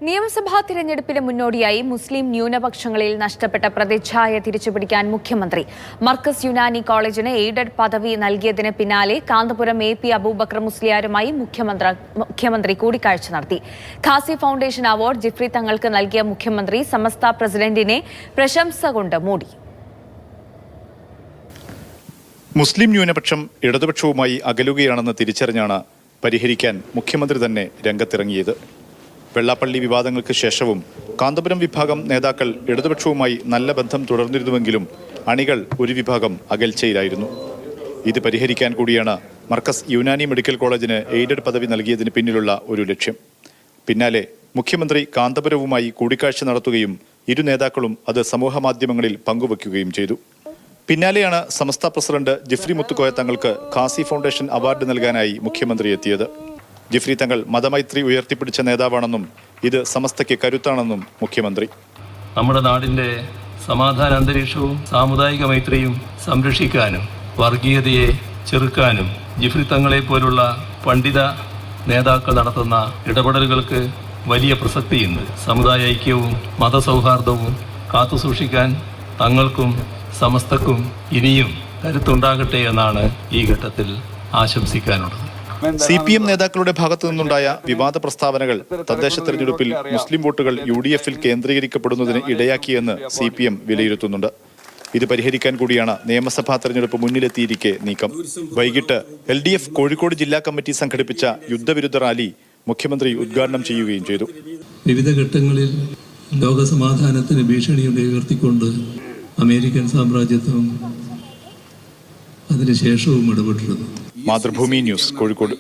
നിയമസഭാ തിരഞ്ഞെടുപ്പിന് മുന്നോടിയായി മുസ്ലിം ന്യൂനപക്ഷങ്ങളിൽ നഷ്ടപ്പെട്ട പ്രതിച്ഛായ തിരിച്ചുപിടിക്കാൻ മുഖ്യമന്ത്രി മർക്കസ് യുനാനി കോളേജിന് എയ്ഡഡ് പദവി നൽകിയതിന് പിന്നാലെ കാന്തപുരം AP അബൂബക്കർ മുസ്ലിയാരുമായി മുഖ്യമന്ത്രി കൂടിക്കാഴ്ച നടത്തി. ഖാസി ഫൗണ്ടേഷൻ അവാർഡ് ജിഫ്രി തങ്ങൾക്ക് നൽകിയ മുഖ്യമന്ത്രി സമസ്ത പ്രസിഡന്റിനെ പ്രശംസ കൊണ്ട് മൂടി. മുസ്ലിം ന്യൂനപക്ഷം ഇടതുപക്ഷവുമായി അകലുകയാണെന്ന് തിരിച്ചറിഞ്ഞാണ് പരിഹരിക്കാൻ മുഖ്യമന്ത്രി തന്നെ രംഗത്തിറങ്ങിയത്. വെള്ളാപ്പള്ളി വിവാദങ്ങൾക്ക് ശേഷവും കാന്തപുരം വിഭാഗം നേതാക്കൾ ഇടതുപക്ഷവുമായി നല്ല ബന്ധം തുടർന്നിരുന്നുവെങ്കിലും അണികൾ ഒരു വിഭാഗം അകൽച്ചയിലായിരുന്നു. ഇത് പരിഹരിക്കാൻ കൂടിയാണ് മർക്കസ് യുനാനി മെഡിക്കൽ കോളേജിന് എയ്ഡഡ് പദവി നൽകിയതിന് പിന്നിലുള്ള ഒരു ലക്ഷ്യം. പിന്നാലെ മുഖ്യമന്ത്രി കാന്തപുരവുമായി കൂടിക്കാഴ്ച നടത്തുകയും ഇരു നേതാക്കളും അത് സമൂഹമാധ്യമങ്ങളിൽ പങ്കുവയ്ക്കുകയും ചെയ്തു. പിന്നാലെയാണ് സമസ്ത പ്രസിഡന്റ് ജിഫ്രി മുത്തുക്കോയ തങ്ങൾക്ക് ഖാസി ഫൗണ്ടേഷൻ അവാർഡ് നൽകാനായി മുഖ്യമന്ത്രി എത്തിയത്. ജിഫ്രി തങ്ങൾ മതമൈത്രി ഉയർത്തിപ്പിടിച്ച നേതാവാണെന്നും ഇത് സമസ്തയ്ക്ക് കരുത്താണെന്നും മുഖ്യമന്ത്രി. നമ്മുടെ നാടിന്റെ സമാധാന അന്തരീക്ഷവും സാമുദായിക മൈത്രിയും സംരക്ഷിക്കാനും വർഗീയതയെ ചെറുക്കാനും ജിഫ്രി തങ്ങളെ പോലുള്ള പണ്ഡിത നേതാക്കൾ നടത്തുന്ന ഇടപെടലുകൾക്ക് വലിയ പ്രസക്തിയുണ്ട്. സമുദായ ഐക്യവും മതസൗഹാർദ്ദവും കാത്തുസൂക്ഷിക്കാൻ തങ്ങൾക്കും സമസ്തക്കും ഇനിയും കരുത്തുണ്ടാകട്ടെ എന്നാണ് ഈ ഘട്ടത്തിൽ ആശംസിക്കാനുള്ളത്. CPM നേതാക്കളുടെ ഭാഗത്തു നിന്നുണ്ടായ വിവാദ പ്രസ്താവനകൾ തദ്ദേശ തെരഞ്ഞെടുപ്പിൽ മുസ്ലിം വോട്ടുകൾ UDF-ൽ കേന്ദ്രീകരിക്കപ്പെടുന്നതിന് ഇടയാക്കിയെന്ന് CPM വിലയിരുത്തുന്നുണ്ട്. ഇത് പരിഹരിക്കാൻ കൂടിയാണ് നിയമസഭാ തെരഞ്ഞെടുപ്പ് മുന്നിലെത്തിയിരിക്കെ നീക്കം. വൈകിട്ട് LDF കോഴിക്കോട് ജില്ലാ കമ്മിറ്റി സംഘടിപ്പിച്ച യുദ്ധവിരുദ്ധ റാലി മുഖ്യമന്ത്രി ഉദ്ഘാടനം ചെയ്യുകയും ചെയ്തു. വിവിധ ഘട്ടങ്ങളിൽ ലോകസമാധാനത്തിന് ഭീഷണി ഉയർത്തിക്കൊണ്ട് അമേരിക്കൻ സാമ്രാജ്യത്വം അതിനുശേഷവും ഇടപെട്ടിരുന്നു. മാതൃഭൂമി ന്യൂസ്, കോഴിക്കോട്.